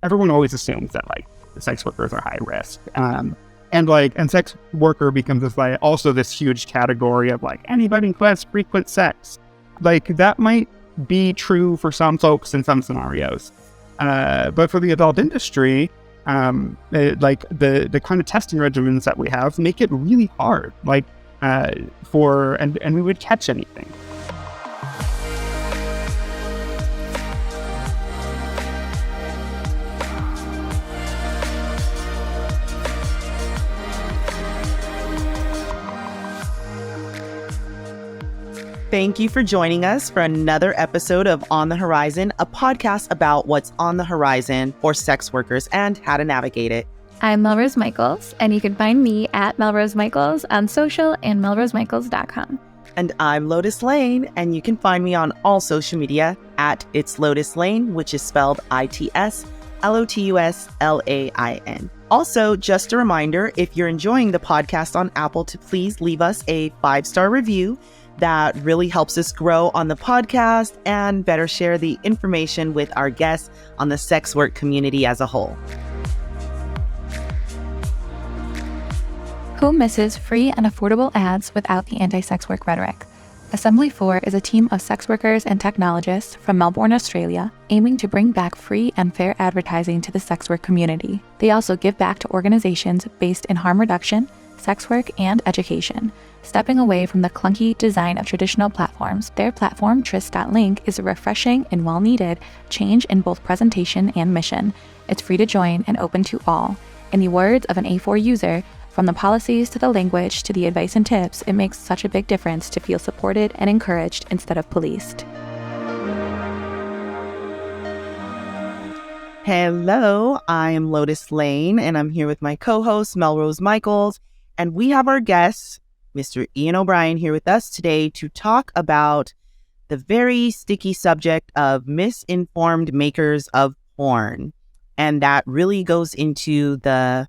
everyone always assumes that like sex workers are high risk. And sex worker becomes this huge category of like anybody who has frequent sex. Like that might be true for some folks in some scenarios. But for the adult industry, the kind of testing regimens that we have make it really hard, and we would catch anything. Thank you for joining us for another episode of On the Horizon, a podcast about what's on the horizon for sex workers and how to navigate it. I'm Melrose Michaels, and you can find me at Melrose Michaels on social and melrosemichaels.com. And I'm Lotus Lane, and you can find me on all social media at It's Lotus Lane, which is spelled ITSLOTUSLAIN. Also, just a reminder, if you're enjoying the podcast on Apple, to please leave us a 5-star review. That really helps us grow on the podcast and better share the information with our guests on the sex work community as a whole. Who misses free and affordable ads without the anti-sex work rhetoric? Assembly 4 is a team of sex workers and technologists from Melbourne, Australia, aiming to bring back free and fair advertising to the sex work community. They also give back to organizations based in harm reduction, sex work, and education. Stepping away from the clunky design of traditional platforms, their platform, Tris.link, is a refreshing and well-needed change in both presentation and mission. It's free to join and open to all. In the words of an A4 user, from the policies to the language to the advice and tips, it makes such a big difference to feel supported and encouraged instead of policed. Hello, I am Lotus Lane, and I'm here with my co-host, Melrose Michaels, and we have our guest, Mr. Ian O'Brien, here with us today to talk about the very sticky subject of misinformed makers of porn. And that really goes into the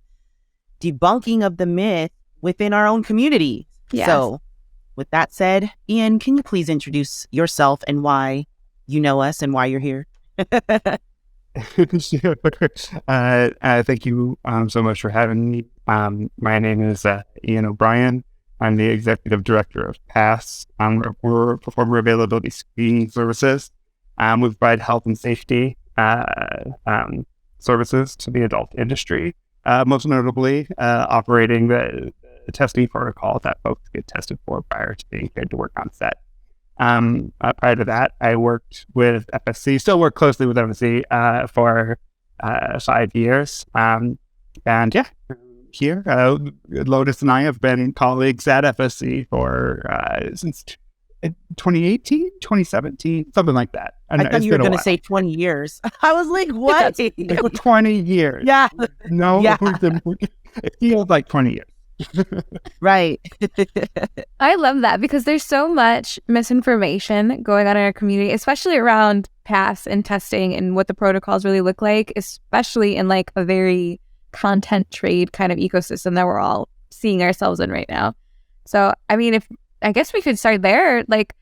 debunking of the myth within our own community. Yes. So with that said, Ian, can you please introduce yourself and why you know us and why you're here? Thank you so much for having me. My name is Ian O'Brien. I'm the executive director of PASS. We're Performer Availability Screening Services. We provide health and safety services to the adult industry, most notably operating the testing protocol that folks get tested for prior to being cleared to work on set. Prior to that, I worked with FSC, still work closely with FSC for 5 years. Here, Lotus and I have been colleagues at FSC for since 2018, 2017, something like that. And I thought you were going to say 20 years. I was like, what? 20 years. Yeah. No, yeah. It feels like 20 years. Right. I love that because there's so much misinformation going on in our community, especially around PASS and testing and what the protocols really look like, especially in like a very content trade kind of ecosystem that we're all seeing ourselves in right now. So, I mean, I guess we could start there, like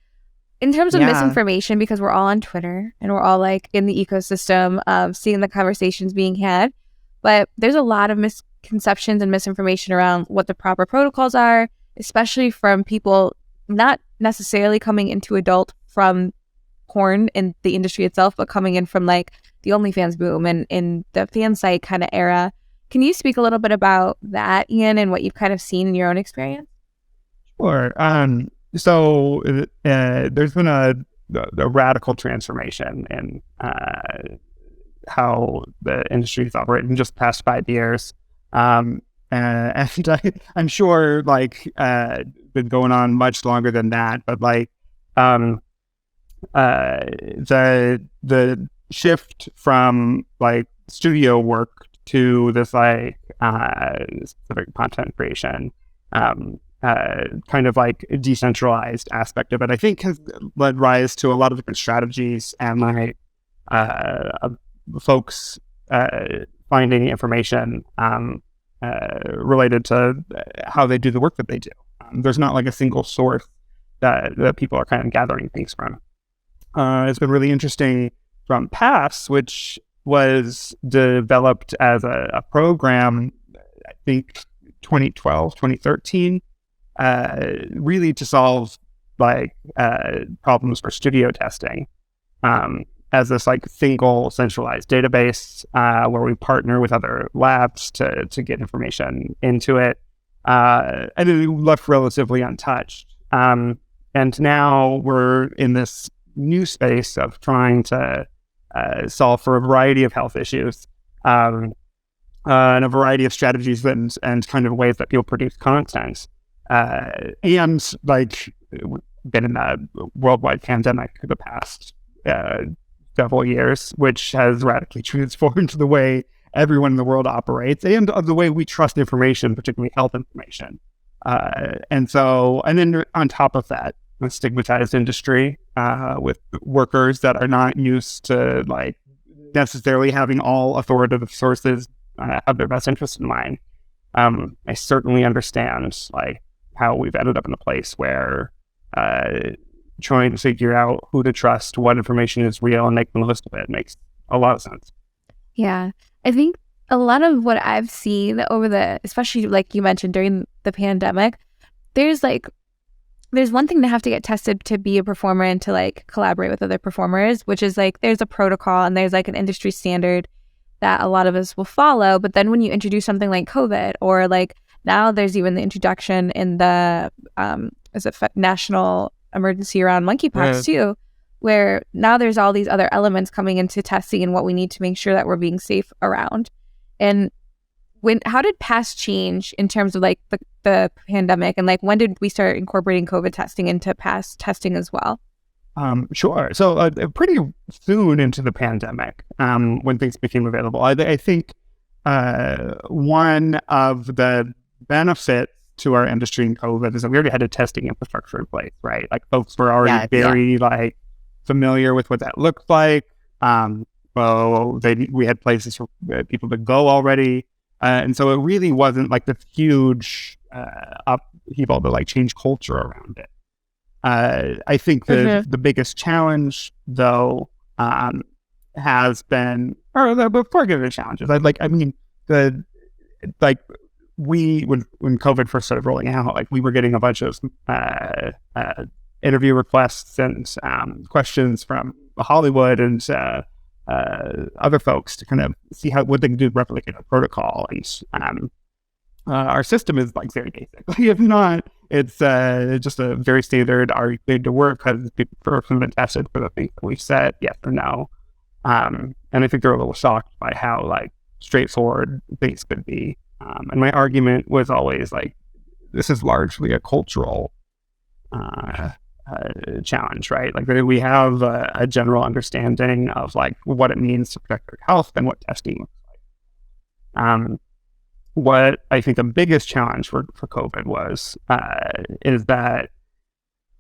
in terms of misinformation, because we're all on Twitter and we're all like in the ecosystem of seeing the conversations being had. But there's a lot of misconceptions and misinformation around what the proper protocols are, especially from people not necessarily coming into adult from porn in the industry itself, but coming in from like the OnlyFans boom and in the fan site kind of era. Can you speak a little bit about that, Ian, and what you've kind of seen in your own experience? Sure. So there's been a radical transformation in how the industry is operating in just the past 5 years. And I'm sure been going on much longer than that, but the shift from like studio work to this specific content creation, kind of like decentralized aspect of it, I think has led rise to a lot of different strategies and folks finding information related to how they do the work that they do. There's not like a single source that people are kind of gathering things from. It's been really interesting from PASS, which was developed as a program, I think 2012, 2013, really to solve problems for studio testing, as this single centralized database where we partner with other labs to get information into it, and it left relatively untouched. And now we're in this new space of trying to solve for a variety of health issues, and a variety of strategies and kind of ways that people produce content. And we've been in a worldwide pandemic for the past several years, which has radically transformed the way everyone in the world operates and the way we trust information, particularly health information. And then on top of that, a stigmatized industry with workers that are not used to necessarily having all authoritative sources have their best interest in mind. I certainly understand how we've ended up in a place where trying to figure out who to trust, what information is real, and make the most of it makes a lot of sense. Yeah, I think a lot of what I've seen especially like you mentioned during the pandemic, there's one thing to have to get tested to be a performer and to collaborate with other performers, which is there's a protocol and there's an industry standard that a lot of us will follow. But then when you introduce something like COVID, or now there's even the introduction in the national emergency around monkeypox too, where now there's all these other elements coming into testing and what we need to make sure that we're being safe around. And how did PASS change in terms of the pandemic, and when did we start incorporating COVID testing into PASS testing as well? Sure. So pretty soon into the pandemic, when things became available, I think one of the benefits to our industry in COVID is that we already had a testing infrastructure in place, right? Folks were already very familiar with what that looked like. We had places for people to go already. And so it really wasn't this huge upheaval to change culture around it. I think the biggest challenge, though, has been, or before I get into challenges, when COVID first started rolling out, we were getting a bunch of interview requests and questions from Hollywood and other folks to kind of see what they can do to replicate our protocol. And our system is very basic. If not, it's just a very standard, are you cleared to work? Has people been tested for the things that we've said, yes or no? And I think they're a little shocked by how straightforward things could be. And my argument was always this is largely a cultural challenge, right? We have a general understanding of what it means to protect our health and what testing looks like. What I think the biggest challenge for COVID was is that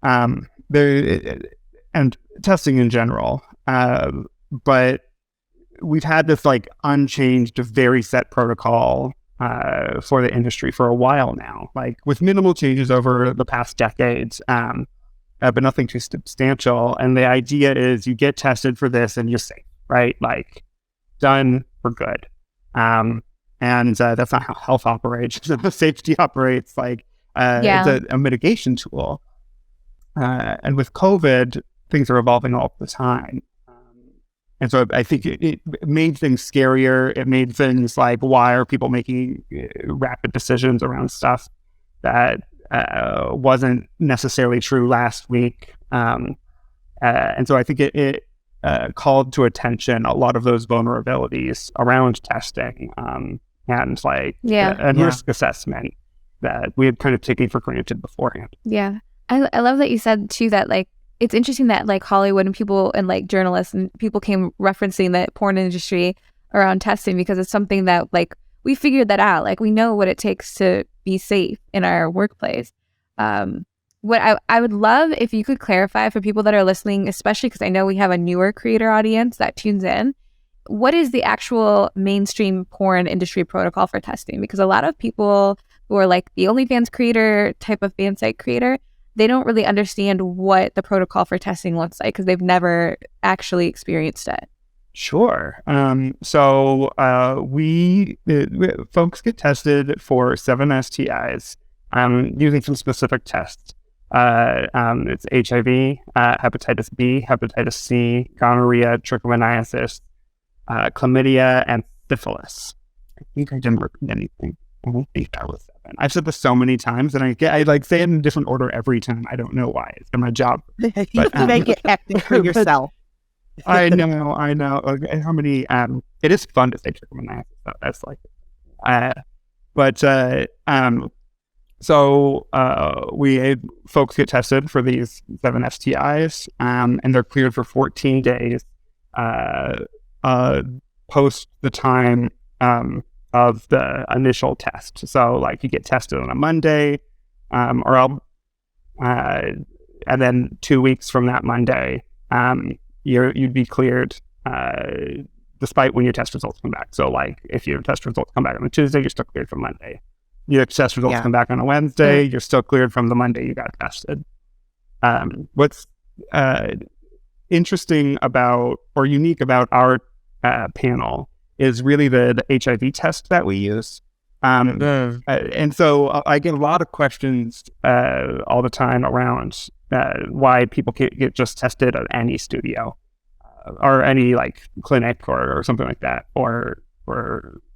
and testing in general, but we've had this unchanged, very set protocol for the industry for a while now, with minimal changes over the past decades, but nothing too substantial. And the idea is you get tested for this and you're safe, right? Done, we're good. And that's not how health operates. Safety operates it's a mitigation tool. And with COVID, things are evolving all the time. And so I think it made things scarier. It made things why are people making rapid decisions around stuff that wasn't necessarily true last week. And so I think it called to attention a lot of those vulnerabilities around testing and risk assessment that we had kind of taken for granted beforehand. Yeah. I love that you said too that it's interesting that Hollywood and people and journalists and people came referencing the porn industry around testing, because it's something that we figured that out. We know what it takes to be safe in our workplace. What I would love if you could clarify for people that are listening, especially because I know we have a newer creator audience that tunes in, what is the actual mainstream porn industry protocol for testing? Because a lot of people who are the OnlyFans creator type of fan site creator, they don't really understand what the protocol for testing looks like because they've never actually experienced it. Sure. Folks get tested for 7 STIs using some specific tests. It's HIV, hepatitis B, hepatitis C, gonorrhea, trichomoniasis, chlamydia, and syphilis. I think I didn't repeat anything. I don't think that was 7. I've said this so many times, and I like say it in a different order every time. I don't know why. It's been my job. You make it hectic for yourself. I know. Okay, how many? It is fun to say trichomoniasis. So that's like, folks get tested for these 7 STIs, and they're cleared for 14 days post the time of the initial test. So, like, you get tested on a Monday, and then 2 weeks from that Monday, you'd be cleared despite when your test results come back. So, like, if your test results come back on a Tuesday, you're still cleared from Monday. Your test results come back on a Wednesday, you're still cleared from the Monday you got tested. What's interesting about, or unique about our panel is really the HIV test that we use. And so I get a lot of questions all the time around why people get just tested at any studio or any like clinic or something like that, or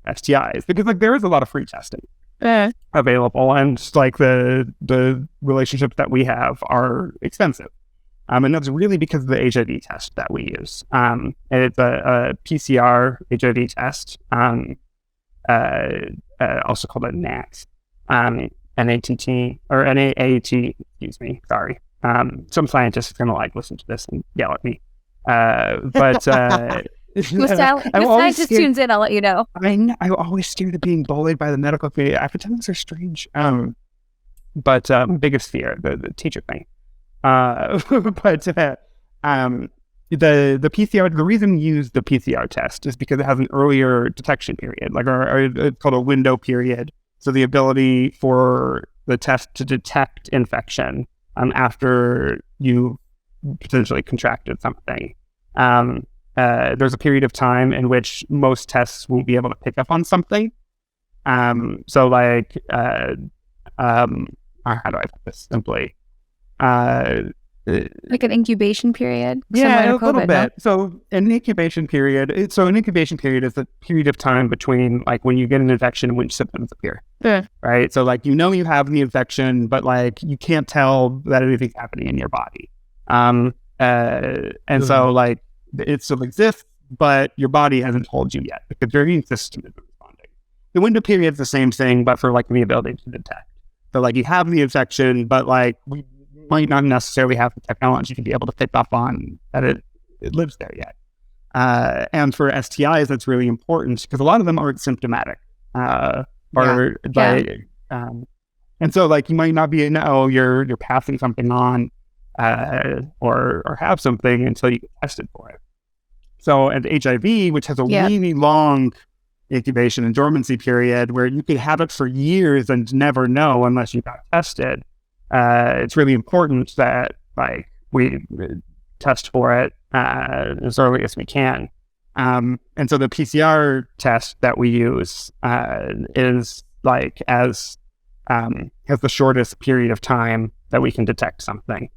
STIs, because like there is a lot of free testing available, and like the relationships that we have are expensive. And that's really because of the HIV test that we use. And it's a PCR HIV test, also called a NAT, N-A-T-T, or N-A-A-T, excuse me, sorry. Some scientist is going to like listen to this and yell at me. But If scientist tunes in, I'll let you know. I'm always scared of being bullied by the medical community. Academics are strange. But biggest fear, the teacher thing. The PCR, the reason we use the PCR test is because it has an earlier detection period, like it's called a window period. So the ability for the test to detect infection after you potentially contracted something. There's a period of time in which most tests won't be able to pick up on something. So like, how do I put this simply? Like an incubation period? Yeah, a little bit. No? So an incubation period is a period of time between like when you get an infection and when symptoms appear. Yeah. Right? So like, you know, you have the infection, but like you can't tell that anything's happening in your body. So like it still exists, but your body hasn't told you yet because your immune system isn't responding. The window period is the same thing, but for like the ability to detect. So like you have the infection, but like we might not necessarily have the technology to be able to pick up on that it lives there yet. And for STIs, that's really important because a lot of them aren't symptomatic. And so like you might not you're passing something on or have something until you get tested for it. So and HIV, which has a really long incubation and dormancy period where you could have it for years and never know unless you got tested. It's really important that like we test for it as early as we can. And so the PCR test that we use is like has the shortest period of time that we can detect something.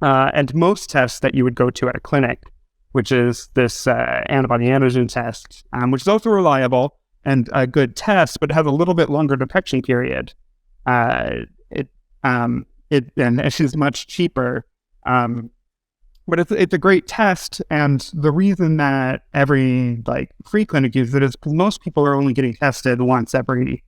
And most tests that you would go to at a clinic, which is this antibody antigen test, which is also reliable and a good test, but it has a little bit longer detection period. And it's much cheaper. But it's a great test, and the reason that every like free clinic uses it is because most people are only getting tested once every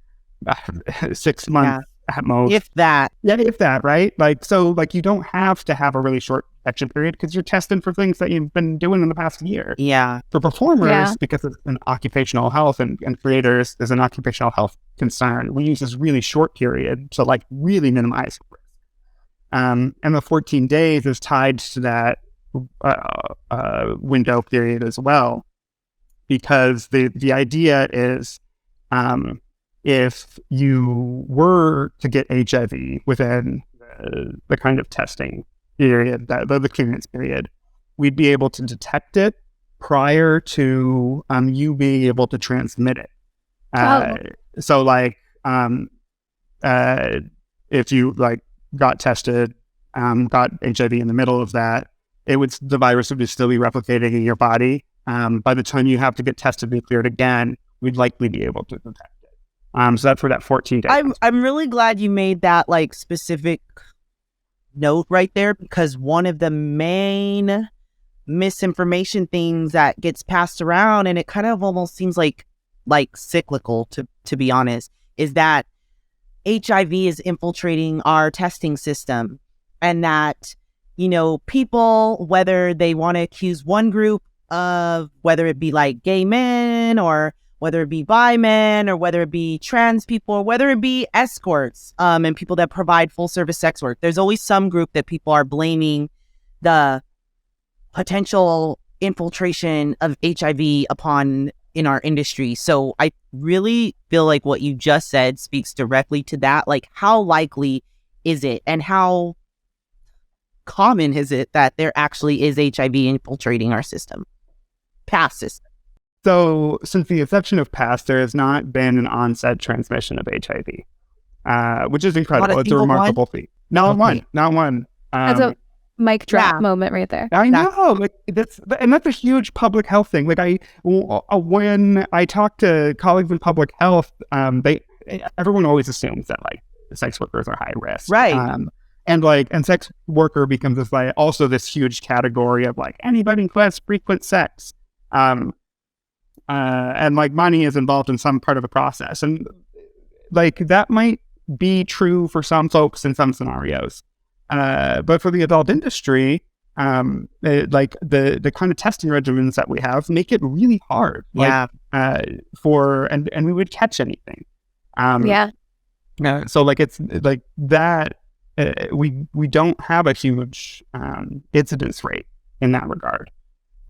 6 months at most. If that. Yeah, if that, right? Like, so like you don't have to have a really short detection period because you're testing for things that you've been doing in the past year. Yeah. For performers, because it's an occupational health and creators, there's an occupational health concern. We use this really short period to like really minimize risk. And the 14 days is tied to that window period as well, because the idea is if you were to get HIV within the kind of testing period, the clearance period, we'd be able to detect it prior to you being able to transmit it. So like if you like got tested, got HIV in the middle of that, the virus would still be replicating in your body. By the time you have to get tested and cleared again, we'd likely be able to detect it. So that's for that 14 days. I'm really glad you made that like specific note right there, because one of the main misinformation things that gets passed around, and it kind of almost seems like cyclical to be honest, is that HIV is infiltrating our testing system, and that, you know, people, whether they want to accuse one group of, whether it be like gay men, or whether it be bi men, or whether it be trans people, or whether it be escorts, and people that provide full service sex work, there's always some group that people are blaming the potential infiltration of HIV upon in our industry. So I really feel like what you just said speaks directly to that. Like, how likely is it, and how common is it that there actually is HIV infiltrating our system, past system? So since the inception of PASS, there has not been an onset transmission of HIV, which is incredible. It's a remarkable feat. Not one. That's a mic drop moment right there. I know, like that's a huge public health thing. Like when I talk to colleagues in public health, everyone always assumes that like sex workers are high risk, right? And sex worker becomes this huge category of like anybody who has frequent sex, and like money is involved in some part of the process, and like that might be true for some folks in some scenarios. But for the adult industry, like the kind of testing regimens that we have make it really hard. And we would catch anything. So like it's like that. We don't have a huge incidence rate in that regard.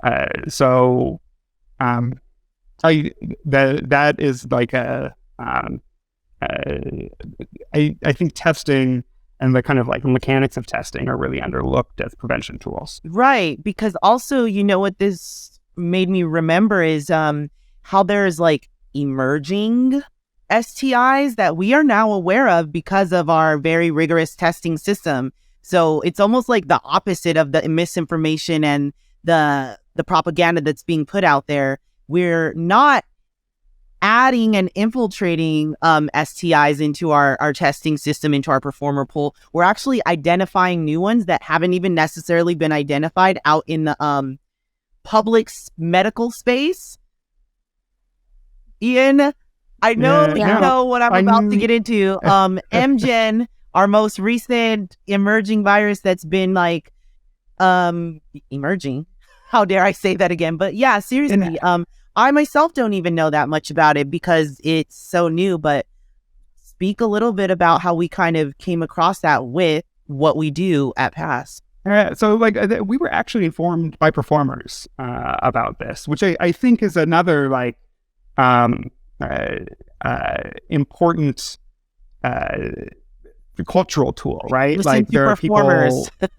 That is like I think testing and the kind of like mechanics of testing are really underlooked as prevention tools. Right. Because also, you know, what this made me remember is how there's like emerging STIs that we are now aware of because of our very rigorous testing system. So it's almost like the opposite of the misinformation and the propaganda that's being put out there. We're not adding and infiltrating STIs into our testing system, into our performer pool. We're actually identifying new ones that haven't even necessarily been identified out in the public medical space. Ian, I know you know what I'm about to get into. MGen, our most recent emerging virus that's been like emerging. How dare I say that again? But yeah, seriously, I myself don't even know that much about it because it's so new, but speak a little bit about how we kind of came across that with what we do at PASS. So like we were actually informed by performers about this, which I think is another like important cultural tool, right? Listen like to there performers. Are people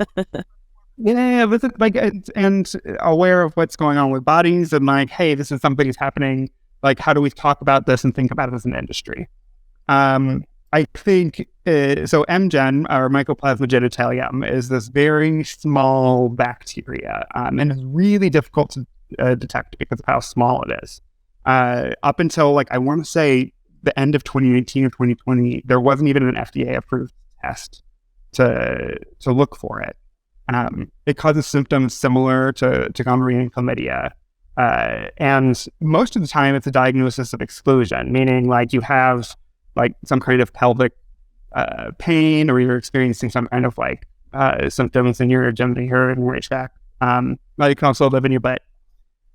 like and aware of what's going on with bodies, and like, hey, this is something that's happening, like how do we talk about this and think about it as an industry? I think so MGen, or Mycoplasma genitalium, is this very small bacteria, and it's really difficult to detect because of how small it is. Up until like I want to say the end of 2019 or 2020, there wasn't even an FDA approved test to look for it. It causes symptoms similar to gonorrhea and chlamydia. And most of the time it's a diagnosis of exclusion, meaning like you have like some kind of pelvic pain, or you're experiencing some kind of like symptoms in your genitalia and urinary tract. You can also live in your butt.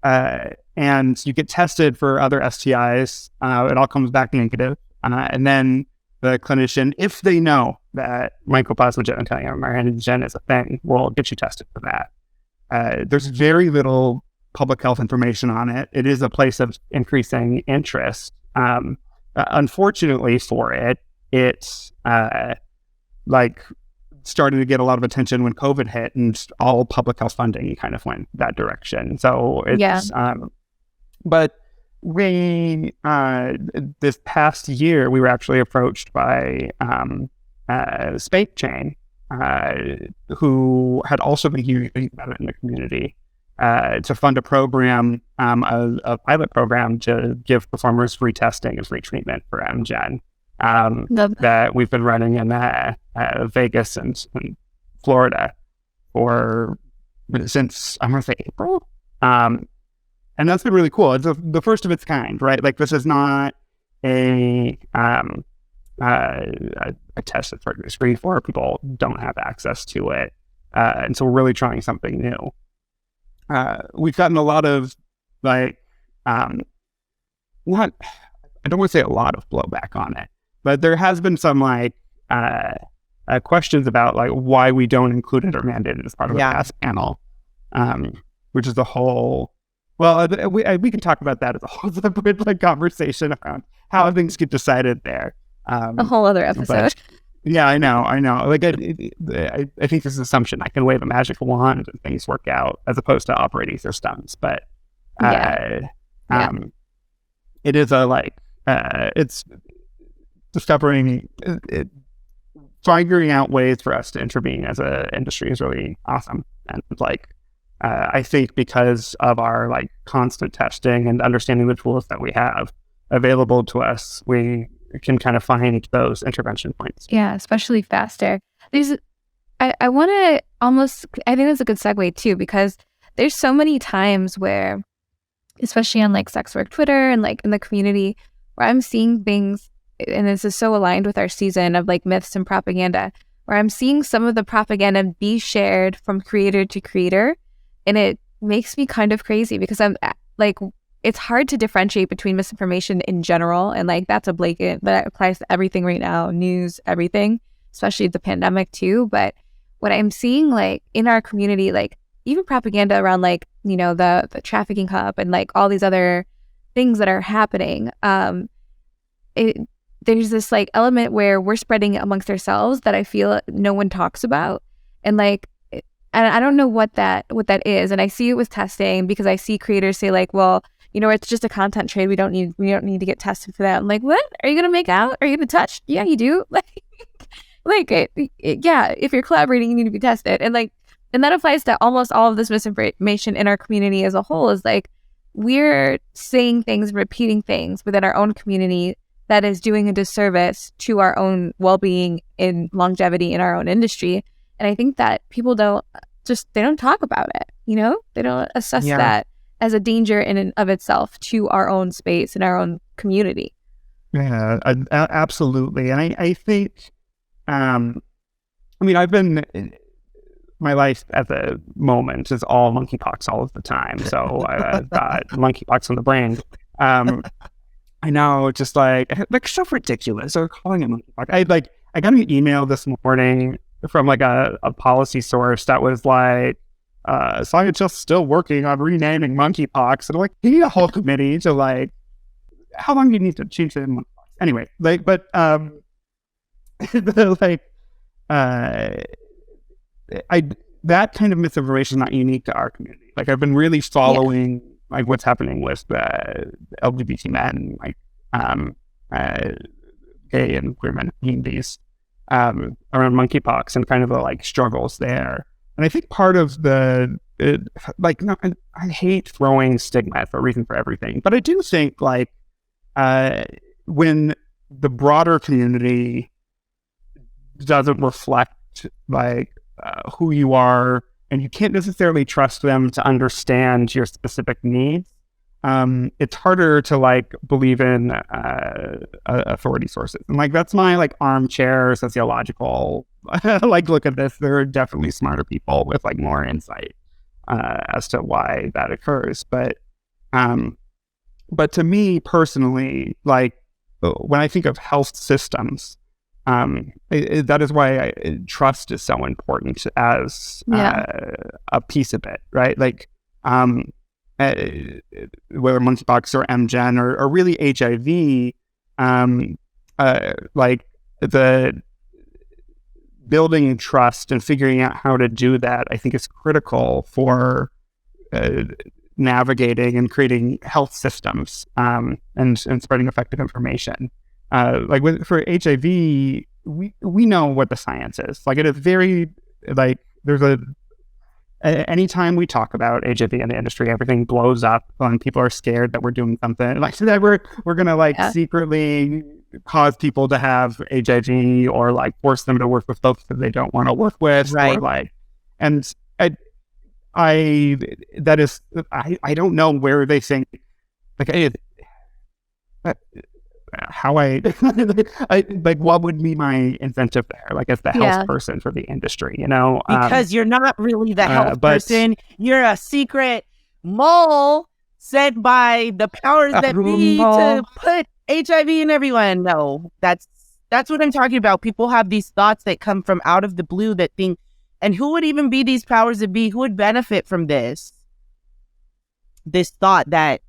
And you get tested for other STIs. It all comes back negative. And then the clinician, if they know that Mycoplasma genitalium or antigen is a thing, will get you tested for that. There's very little public health information on it. It is a place of increasing interest. Unfortunately for it, it's like started to get a lot of attention when COVID hit, and all public health funding kind of went that direction. So it's, but we, this past year, we were actually approached by a steak chain who had also been hearing about it in the community to fund a program, a pilot program to give performers free testing and free treatment for MGen that we've been running in Vegas and Florida since I'm going to say April. And that's been really cool. It's the first of its kind, right? Like, this is not a test that's regularly free for people don't have access to it. And so we're really trying something new. We've gotten a lot of I don't want to say a lot of blowback on it, but there has been some questions about why we don't include it or mandate it as part of the pass panel, which is the whole. Well, we can talk about that as a whole separate conversation around how things get decided there. A whole other episode. Yeah, I know. I think this is an assumption. I can wave a magic wand and things work out, as opposed to operating systems. But it is it's discovering, figuring out ways for us to intervene as an industry is really awesome. And I think because of our constant testing and understanding the tools that we have available to us, we can kind of find those intervention points. Yeah, especially faster. I want to I think that's a good segue too, because there's so many times where, especially on sex work Twitter and in the community, where I'm seeing things, and this is so aligned with our season of myths and propaganda, where I'm seeing some of the propaganda be shared from creator to creator. And it makes me kind of crazy, because I'm it's hard to differentiate between misinformation in general. And that's a blanket that applies to everything right now, news, everything, especially the pandemic too. But what I'm seeing in our community, even propaganda around the trafficking hub and all these other things that are happening, there's this element where we're spreading it amongst ourselves that I feel no one talks about. And and I don't know what that is. And I see it with testing, because I see creators say well, it's just a content trade. We don't need to get tested for that. I'm what? Are you going to make out? Are you going to touch? Yeah, you do. Yeah, if you're collaborating, you need to be tested. And and that applies to almost all of this misinformation in our community as a whole, is we're saying things, repeating things within our own community that is doing a disservice to our own well-being and longevity in our own industry. And I think that people they don't talk about it, they don't assess that as a danger in and of itself to our own space and our own community. Yeah, absolutely. And I think, I've been, my life at the moment is all monkeypox all of the time. So I've got monkeypox on the brain. I know, just so ridiculous. They're calling it monkeypox. I got an email this morning from a policy source that was scientists still working on renaming monkeypox. And you need a whole committee to how long do you need to change the monkeypox? Anyway, that kind of misinformation is not unique to our community. I've been really following what's happening with LGBT men, gay and queer men communities around monkeypox and kind of the struggles there. And I think part of I hate throwing stigma for a reason for everything, but I do think when the broader community doesn't reflect who you are, and you can't necessarily trust them to understand your specific needs, it's harder to believe in authority sources. And that's my armchair sociological look at this. There are definitely smarter people with more insight as to why that occurs. But to me personally, when I think of health systems, that is why trust is so important as a piece of it, right? Whether monkeypox or MGen or really HIV, building trust and figuring out how to do that, I think, is critical for navigating and creating health systems and spreading effective information. For HIV, we know what the science is. Like, it is very, like, anytime we talk about HIV in the industry, everything blows up and people are scared that we're doing something like that. We're gonna secretly cause people to have HIV or like force them to work with folks that they don't want to work with, right? Or like, and I don't know where they think like what would be my incentive there, like as the health person for the industry, because you're not really the health person. You're a secret mole sent by the powers that be to put HIV in everyone. No, that's what I'm talking about. People have these thoughts that come from out of the blue that think, and who would even be these powers that be? Who would benefit from this thought that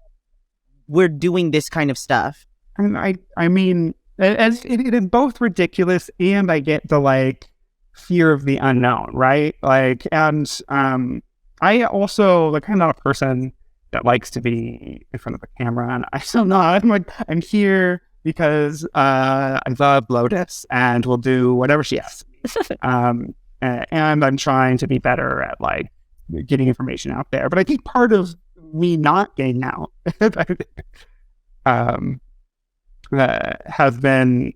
we're doing this kind of stuff? And I mean, it is both ridiculous, and I get the like fear of the unknown, right? Like, and I also like, I'm not a person that likes to be in front of a camera, and I'm still not. I'm here because I love Lotus and will do whatever she asks me. And I'm trying to be better at like getting information out there. But I think part of me not getting out has been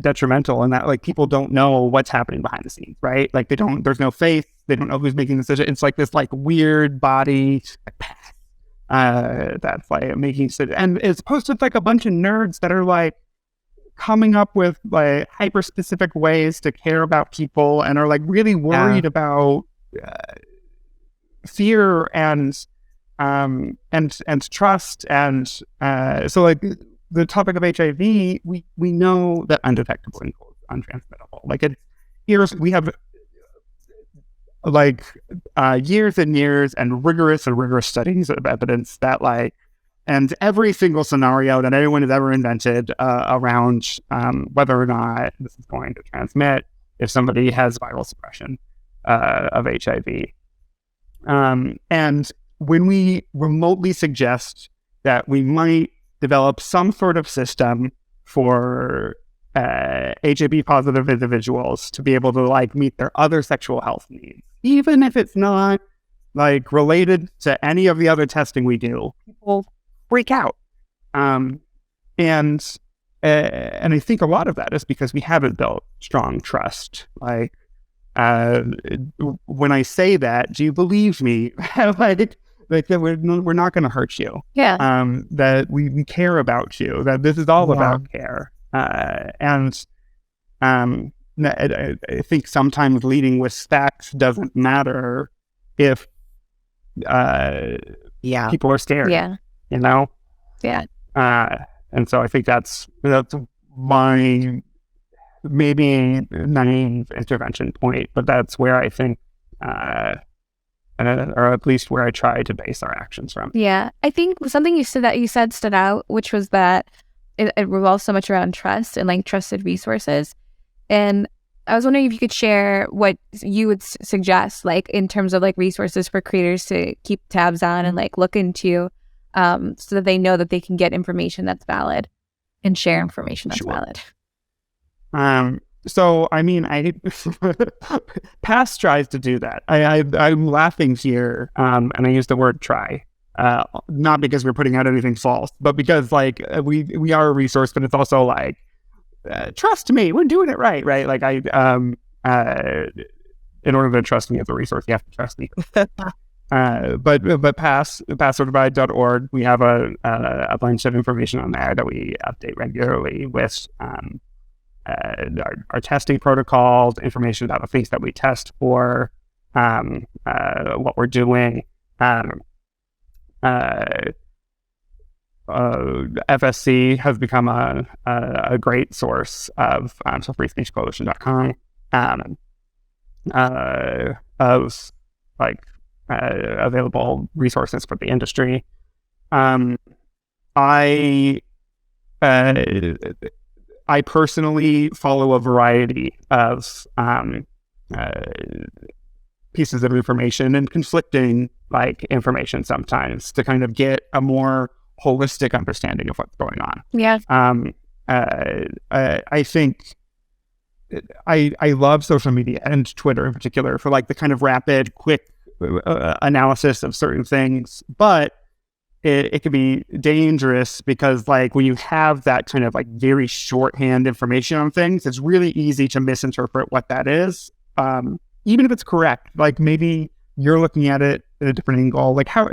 detrimental in that like people don't know what's happening behind the scenes, right? Like there's no faith, they don't know who's making the decision. It's like this like weird body that's like making decisions, and it's posted like a bunch of nerds that are like coming up with like hyper specific ways to care about people and are like really worried about fear and trust, and so like the topic of HIV, we know that undetectable equals untransmittable. Like we have like years and years and rigorous studies of evidence that like, and every single scenario that anyone has ever invented around whether or not this is going to transmit if somebody has viral suppression of HIV. And when we remotely suggest that we might develop some sort of system for HIV positive individuals to be able to like meet their other sexual health needs, even if it's not like related to any of the other testing we do, people freak out. And I think a lot of that is because we haven't built strong trust. Like, when I say that, do you believe me? like that we're not going to hurt you. Yeah. That we care about you. That this is all about care. And I think sometimes leading with facts doesn't matter if people are scared. Yeah. Yeah. And so I think that's my maybe naive intervention point, but that's where I think, or at least where I try to base our actions from. Yeah, I think something you said stood out, which was that it revolves so much around trust and like trusted resources. And I was wondering if you could share what you would suggest, like in terms of like resources for creators to keep tabs on and like look into, so that they know that they can get information that's valid and share information that's valid. So, I mean, PASS tries to do that. I'm laughing here, and I use the word try, not because we're putting out anything false, but because like we are a resource, but it's also like, trust me, we're doing it right? Like in order to trust me as a resource, you have to trust me. But passprovide.org, we have a bunch of information on there that we update regularly with our testing protocols, information about the things that we test for, what we're doing. FSC has become a great source of so freespeechcoalition.com of like available resources for the industry. I personally follow a variety of pieces of information and conflicting like information sometimes to kind of get a more holistic understanding of what's going on. Yeah. I think I love social media and Twitter in particular for like the kind of rapid, quick analysis of certain things, but it can be dangerous because like when you have that kind of like very shorthand information on things, it's really easy to misinterpret what that is. Even if it's correct, like maybe you're looking at it at a different angle, like how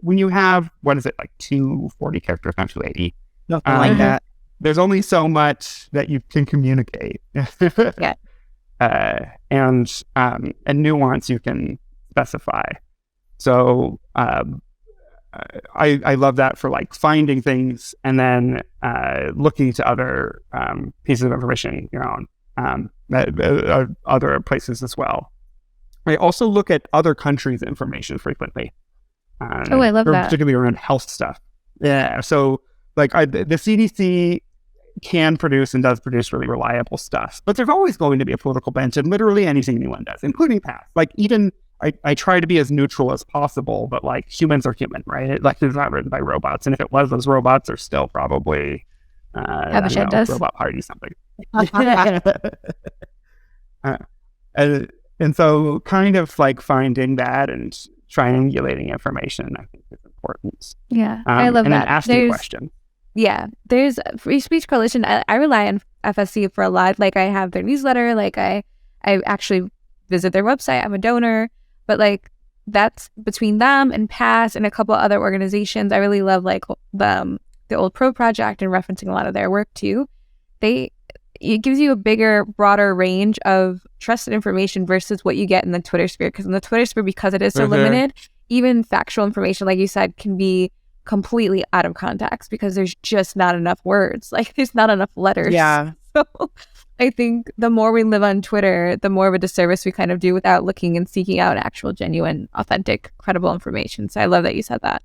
when you have, what is it, like 240 characters, not 280, Nothing like that. There's only so much that you can communicate. Yeah. And nuance you can specify. So I love that for like finding things and then looking to other pieces of information, other places as well. I also look at other countries' information frequently. I love that. Particularly around health stuff. Yeah. So like the CDC can produce and does produce really reliable stuff, but there's always going to be a political bent in literally anything anyone does, including PATH. Like even I try to be as neutral as possible, but like humans are human, right? It's not written by robots. And if it was, those robots are still probably robot party something. And so kind of like finding that and triangulating information, I think is important. Yeah, I love and that. And then asking questions. Yeah, there's Free Speech Coalition. I rely on FSC for a lot. Like I have their newsletter. Like I actually visit their website. I'm a donor. But like that's between them and PASS and a couple other organizations. I really love like the Old Pro Project and referencing a lot of their work too. It gives you a bigger, broader range of trusted information versus what you get in the Twitter sphere. Because in the Twitter sphere, because it is so limited, even factual information, like you said, can be completely out of context because there's just not enough words. Like there's not enough letters. Yeah. So I think the more we live on Twitter, the more of a disservice we kind of do without looking and seeking out actual, genuine, authentic, credible information. So I love that you said that.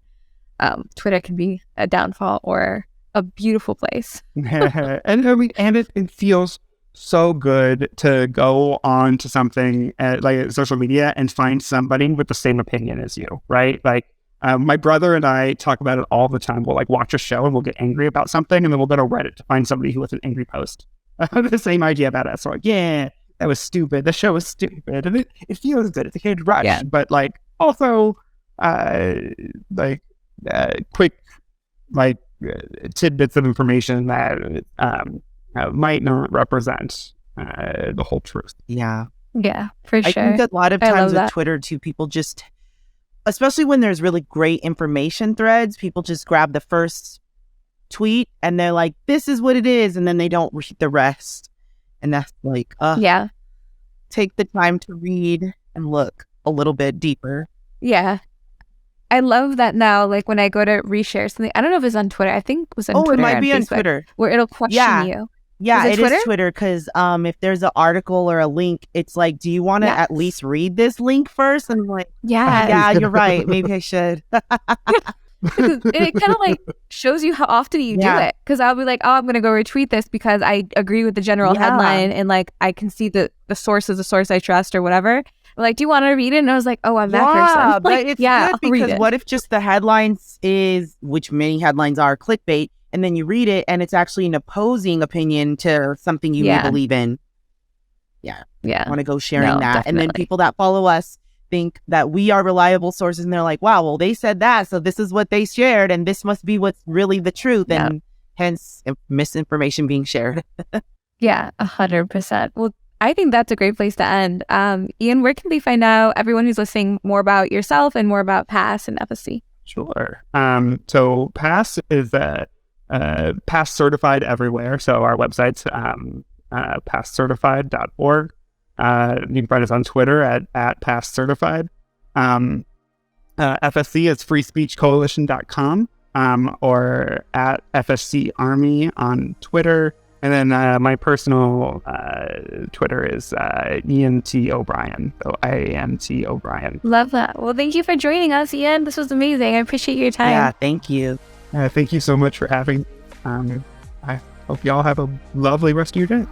Twitter can be a downfall or a beautiful place. And it feels so good to go on to something like social media and find somebody with the same opinion as you, right? Like my brother and I talk about it all the time. We'll like watch a show and we'll get angry about something and then we'll go to Reddit to find somebody who has an angry post. The same idea about us. So like, yeah, that was stupid. The show was stupid. And it feels good. It's a huge rush. But like also quick like tidbits of information that might not represent the whole truth. Yeah. Yeah, for sure. I think a lot of times with Twitter too, people just, especially when there's really great information threads, people just grab the first tweet and they're like, this is what it is, and then they don't read the rest. And that's like, take the time to read and look a little bit deeper. Yeah. I love that now, like when I go to reshare something, I don't know if it's on Twitter. I think it was on Twitter. Oh, it might be on Facebook, Twitter. Where it'll question you. Yeah, it is Twitter because if there's an article or a link, it's like, do you want to at least read this link first? And I'm like, yeah, you're right. Maybe I should. It kind of like shows you how often you do it. Because I'll be like, oh, I'm going to go retweet this because I agree with the general headline and like I can see the source is a source I trust or whatever. Like, do you want to read it? And I was like, oh, I'm that person. But it's good because what if just the headlines is, which many headlines are, clickbait, and then you read it and it's actually an opposing opinion to something you may believe in. Yeah. I want to go sharing that. Definitely. And then people that follow us think that we are reliable sources and they're like, wow, well, they said that, so this is what they shared and this must be what's really the truth. And hence misinformation being shared. 100%. Well, I think that's a great place to end. Ian, where can they find out, everyone who's listening, more about yourself and more about PASS and FSC? Sure. So PASS is PASS certified everywhere. So our website's passcertified.org. You can find us on Twitter at PASS certified. FSC is freespeechcoalition.com or at FSC Army on Twitter. And then my personal Twitter is Ian T. O'Brien. So IANT O'Brien. Love that. Well, thank you for joining us, Ian. This was amazing. I appreciate your time. Yeah, thank you. Thank you so much for having me. Hope y'all have a lovely rest of your day.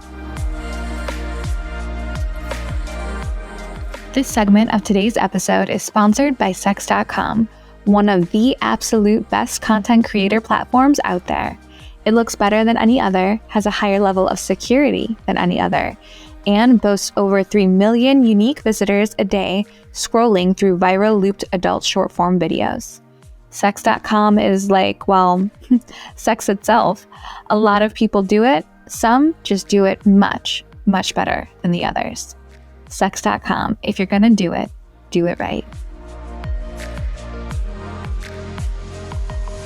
This segment of today's episode is sponsored by Sex.com, one of the absolute best content creator platforms out there. It looks better than any other, has a higher level of security than any other, and boasts over 3 million unique visitors a day scrolling through viral looped adult short-form videos. Sex.com is like, well, sex itself. A lot of people do it. Some just do it much, much better than the others. Sex.com. If you're going to do it right.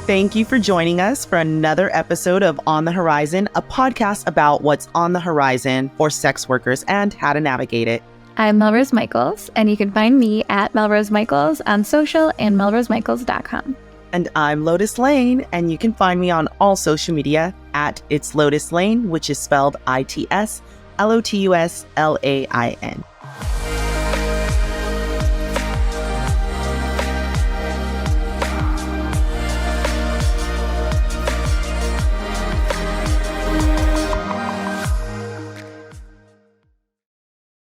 Thank you for joining us for another episode of On the Horizon, a podcast about what's on the horizon for sex workers and how to navigate it. I'm Melrose Michaels, and you can find me at Melrose Michaels on social and melrosemichaels.com. And I'm Lotus Lane, and you can find me on all social media at It's Lotus Lane, which is spelled ITSLOTUSLAIN.